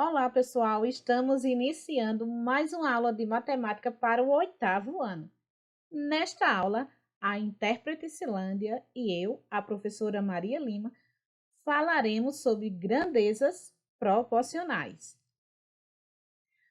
Olá, pessoal! Estamos iniciando mais uma aula de matemática para o 8º ano. Nesta aula, a intérprete Silândia e eu, a professora Maria Lima, falaremos sobre grandezas proporcionais.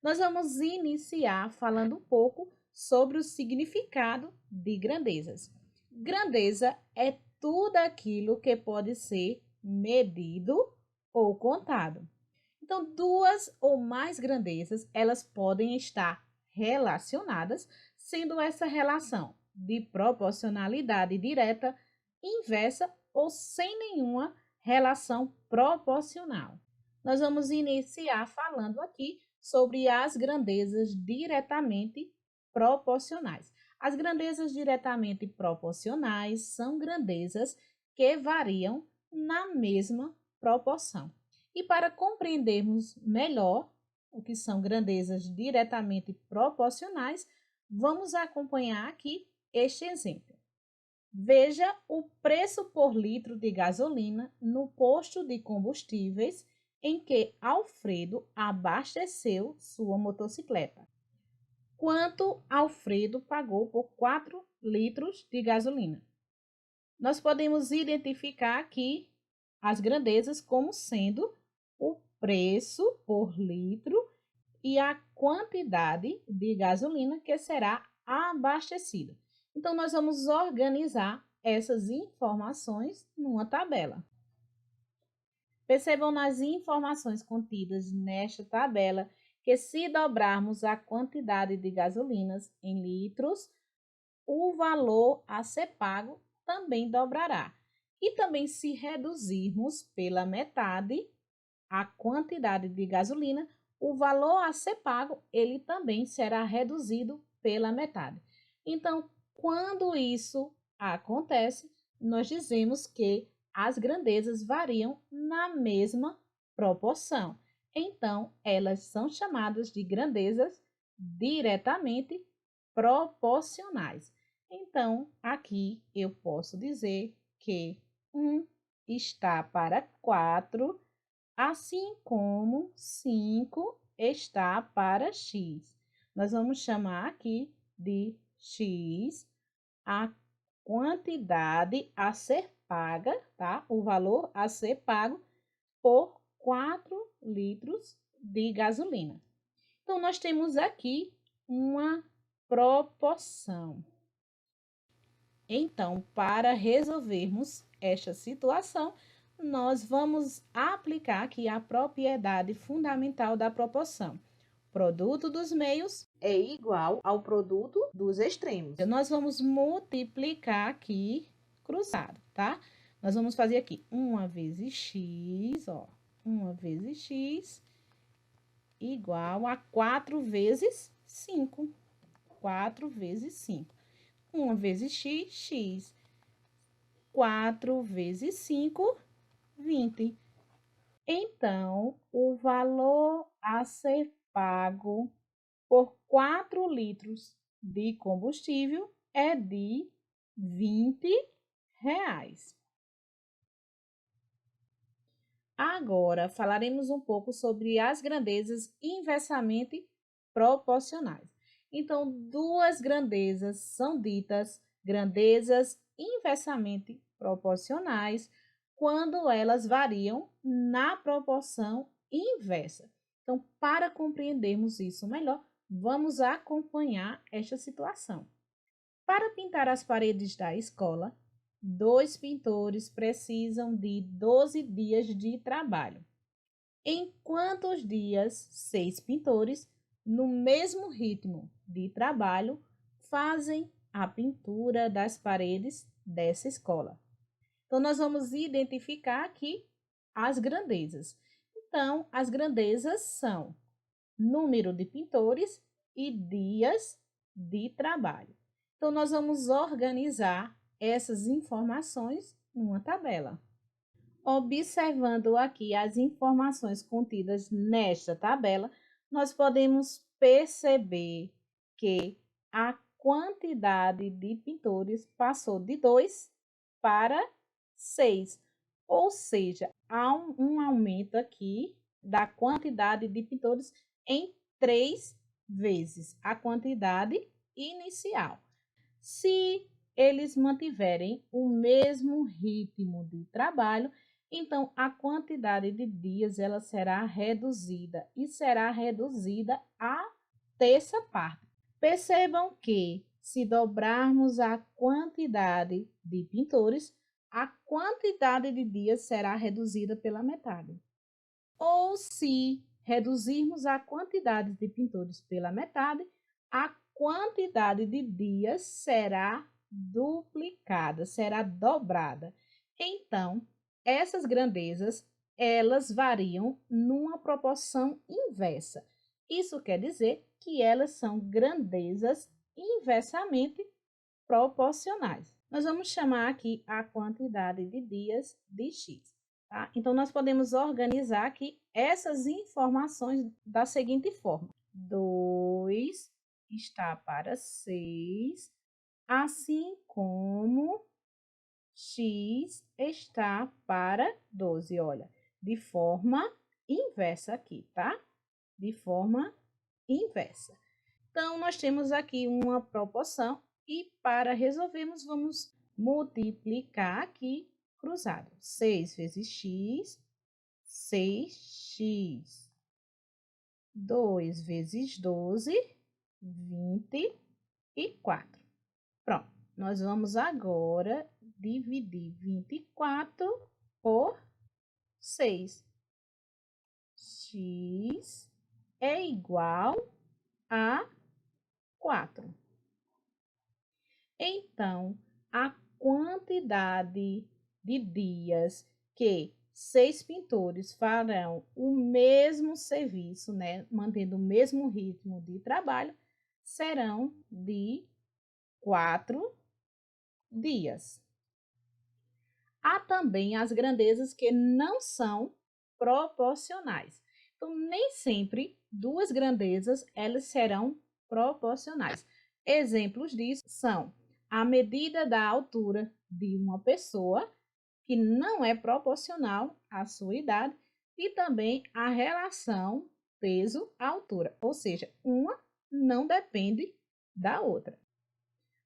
Nós vamos iniciar falando um pouco sobre o significado de grandezas. Grandeza é tudo aquilo que pode ser medido ou contado. Então, duas ou mais grandezas, elas podem estar relacionadas, sendo essa relação de proporcionalidade direta, inversa ou sem nenhuma relação proporcional. Nós vamos iniciar falando aqui sobre as grandezas diretamente proporcionais. As grandezas diretamente proporcionais são grandezas que variam na mesma proporção. E para compreendermos melhor o que são grandezas diretamente proporcionais, vamos acompanhar aqui este exemplo. Veja o preço por litro de gasolina no posto de combustíveis em que Alfredo abasteceu sua motocicleta. Quanto Alfredo pagou por 4 litros de gasolina? Nós podemos identificar aqui as grandezas como sendo o preço por litro e a quantidade de gasolina que será abastecida. Então, nós vamos organizar essas informações numa tabela. Percebam nas informações contidas nesta tabela que, se dobrarmos a quantidade de gasolinas em litros, o valor a ser pago também dobrará. E também, se reduzirmos pela metade a quantidade de gasolina, o valor a ser pago, ele também será reduzido pela metade. Então, quando isso acontece, nós dizemos que as grandezas variam na mesma proporção. Então, elas são chamadas de grandezas diretamente proporcionais. Então, aqui eu posso dizer que 1 está para 4, assim como 5 está para x. Nós vamos chamar aqui de x a quantidade a ser paga, tá? O valor a ser pago por 4 litros de gasolina. Então, nós temos aqui uma proporção. Então, para resolvermos esta situação, nós vamos aplicar aqui a propriedade fundamental da proporção. Produto dos meios é igual ao produto dos extremos. Então, nós vamos multiplicar aqui cruzado, tá? Nós vamos fazer aqui 1 vezes x, ó. 1 vezes x igual a 4 vezes 5. 4 vezes 5. 1 vezes x, x. 4 vezes 5, 20. Então, o valor a ser pago por 4 litros de combustível é de R$ 20. Agora, falaremos um pouco sobre as grandezas inversamente proporcionais. Então, duas grandezas são ditas grandezas inversamente proporcionais quando elas variam na proporção inversa. Então, para compreendermos isso melhor, vamos acompanhar esta situação. Para pintar as paredes da escola, 2 pintores precisam de 12 dias de trabalho. Em quantos dias 6 pintores, no mesmo ritmo de trabalho, fazem a pintura das paredes dessa escola? Então, nós vamos identificar aqui as grandezas. Então, as grandezas são número de pintores e dias de trabalho. Então, nós vamos organizar essas informações numa tabela. Observando aqui as informações contidas nesta tabela, nós podemos perceber que a quantidade de pintores passou de 2 para 6, ou seja, há um aumento aqui da quantidade de pintores em 3 vezes a quantidade inicial. Se eles mantiverem o mesmo ritmo de trabalho, então a quantidade de dias ela será reduzida e será reduzida a terça parte. Percebam que se dobrarmos a quantidade de pintores, a quantidade de dias será reduzida pela metade. Ou se reduzirmos a quantidade de pintores pela metade, a quantidade de dias será duplicada, será dobrada. Então, essas grandezas, elas variam numa proporção inversa. Isso quer dizer que elas são grandezas inversamente proporcionais. Nós vamos chamar aqui a quantidade de dias de x. Tá? Então, nós podemos organizar aqui essas informações da seguinte forma. 2 está para 6, assim como x está para 12. Olha, de forma inversa aqui, tá? De forma inversa. Então, nós temos aqui uma proporção e para resolvermos, vamos multiplicar aqui cruzado. 6 vezes x, 6x. 2 vezes 12, 24. Pronto, nós vamos agora dividir 24 por 6. X é igual a 4. Então, a quantidade de dias que 6 pintores farão o mesmo serviço, né, mantendo o mesmo ritmo de trabalho, serão de 4 dias. Há também as grandezas que não são proporcionais. Então, nem sempre duas grandezas elas serão proporcionais. Exemplos disso são a medida da altura de uma pessoa, que não é proporcional à sua idade, e também a relação peso-altura, ou seja, uma não depende da outra.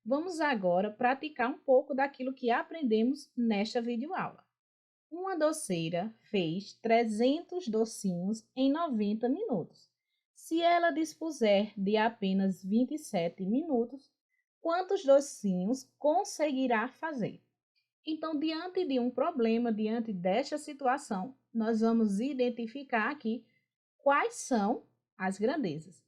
Vamos agora praticar um pouco daquilo que aprendemos nesta videoaula. Uma doceira fez 300 docinhos em 90 minutos. Se ela dispuser de apenas 27 minutos, quantos docinhos conseguirá fazer? Então, diante de um problema, diante desta situação, nós vamos identificar aqui quais são as grandezas.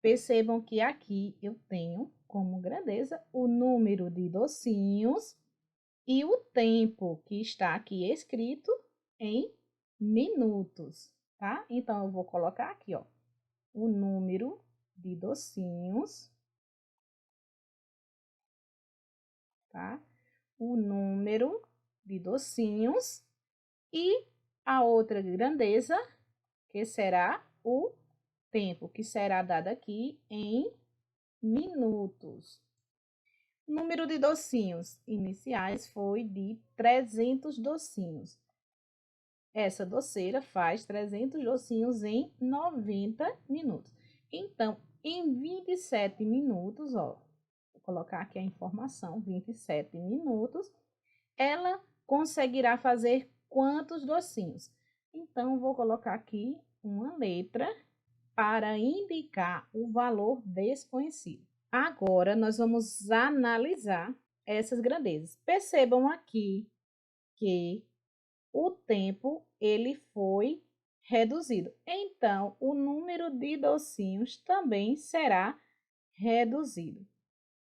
Percebam que aqui eu tenho como grandeza o número de docinhos e o tempo que está aqui escrito em minutos, tá? Então, eu vou colocar aqui, ó, o número de docinhos, tá? O número de docinhos e a outra grandeza, que será o tempo, que será dado aqui em minutos. O número de docinhos iniciais foi de 300 docinhos. Essa doceira faz 300 docinhos em 90 minutos. Então, em 27 minutos, ó, vou colocar aqui a informação, 27 minutos, ela conseguirá fazer quantos docinhos? Então, vou colocar aqui uma letra para indicar o valor desconhecido. Agora, nós vamos analisar essas grandezas. Percebam aqui que o tempo ele foi reduzido. Então, o número de docinhos também será reduzido.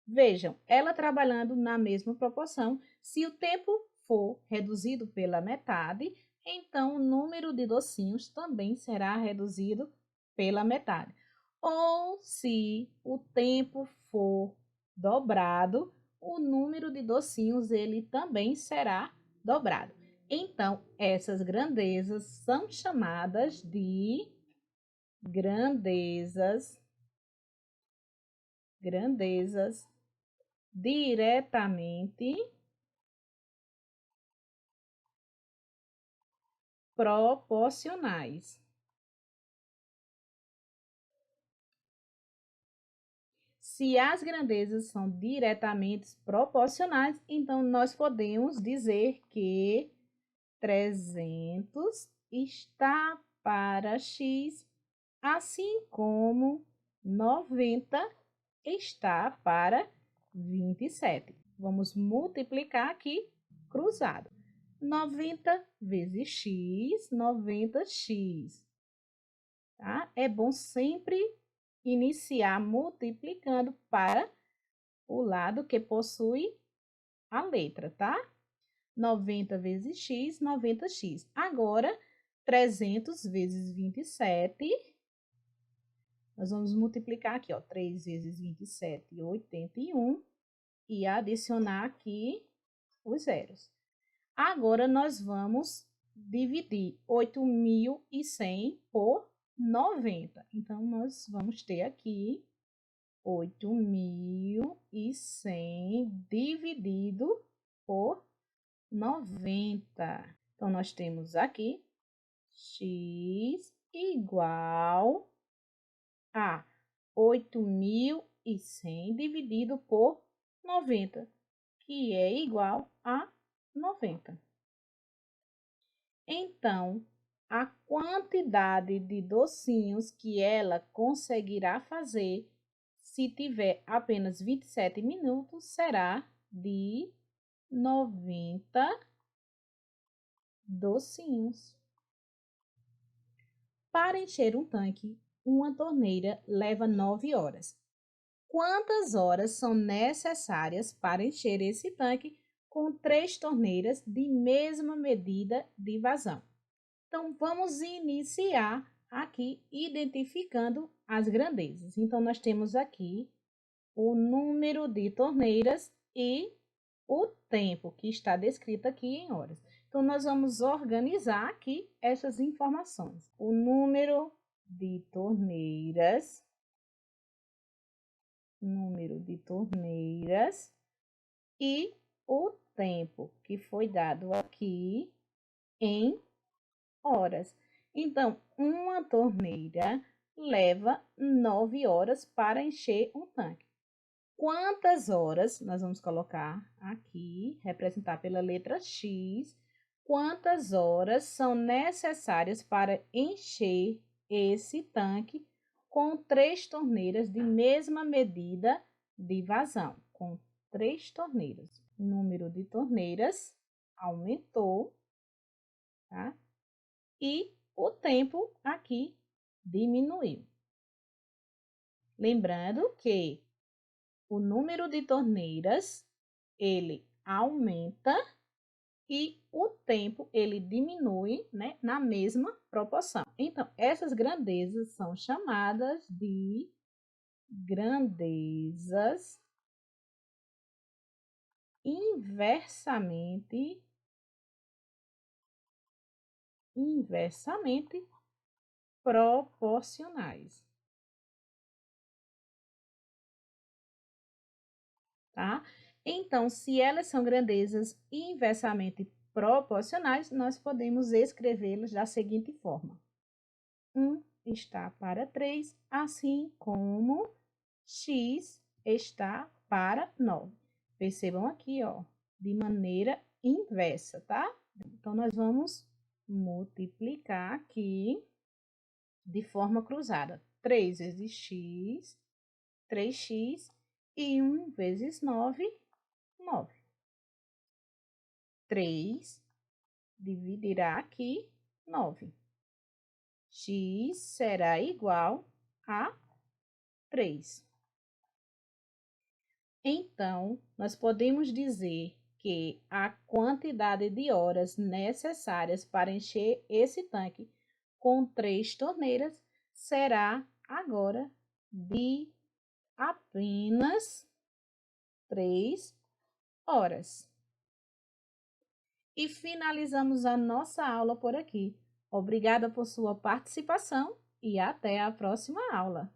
Vejam, ela trabalhando na mesma proporção, se o tempo for reduzido pela metade, então o número de docinhos também será reduzido pela metade. Ou se o tempo for dobrado, o número de docinhos ele também será dobrado. Então, essas grandezas são chamadas de grandezas diretamente proporcionais. Se as grandezas são diretamente proporcionais, então nós podemos dizer que 300 está para x, assim como 90 está para 27. Vamos multiplicar aqui cruzado. 90 vezes x, 90x. Tá? É bom sempre iniciar multiplicando para o lado que possui a letra, tá? 90 vezes x, 90x. Agora, 300 vezes 27. Nós vamos multiplicar aqui, ó, 3 vezes 27, 81. E adicionar aqui os zeros. Agora, nós vamos dividir 8.100 por 90. Então, nós vamos ter aqui 8.100 dividido por 90. Então, nós temos aqui x igual a 8.100 dividido por 90, que é igual a 90. Então, a quantidade de docinhos que ela conseguirá fazer se tiver apenas 27 minutos será de 90 docinhos. Para encher um tanque, uma torneira leva 9 horas. Quantas horas são necessárias para encher esse tanque com 3 torneiras de mesma medida de vazão? Então, vamos iniciar aqui identificando as grandezas. Então, nós temos aqui o número de torneiras e o tempo, que está descrito aqui em horas. Então, nós vamos organizar aqui essas informações. O número de torneiras, e o tempo, que foi dado aqui em horas. Então, uma torneira leva 9 horas para encher um tanque. Quantas horas, nós vamos colocar aqui, representar pela letra X, quantas horas são necessárias para encher esse tanque com 3 torneiras de mesma medida de vazão, com 3 torneiras. O número de torneiras aumentou, tá? E o tempo aqui diminuiu. Lembrando que o número de torneiras, ele aumenta e o tempo, ele diminui, né, na mesma proporção. Então, essas grandezas são chamadas de grandezas inversamente proporcionais, tá? Então, se elas são grandezas inversamente proporcionais, nós podemos escrevê-las da seguinte forma: 1 está para 3, assim como x está para 9. Percebam aqui, ó, de maneira inversa, tá? Então, nós vamos multiplicar aqui de forma cruzada. 3 vezes x, 3x, e 1 vezes 9, 9. 3 dividirá aqui 9. X será igual a 3. Então, nós podemos dizer que a quantidade de horas necessárias para encher esse tanque com 3 torneiras será agora de apenas 3 horas. E finalizamos a nossa aula por aqui. Obrigada por sua participação e até a próxima aula.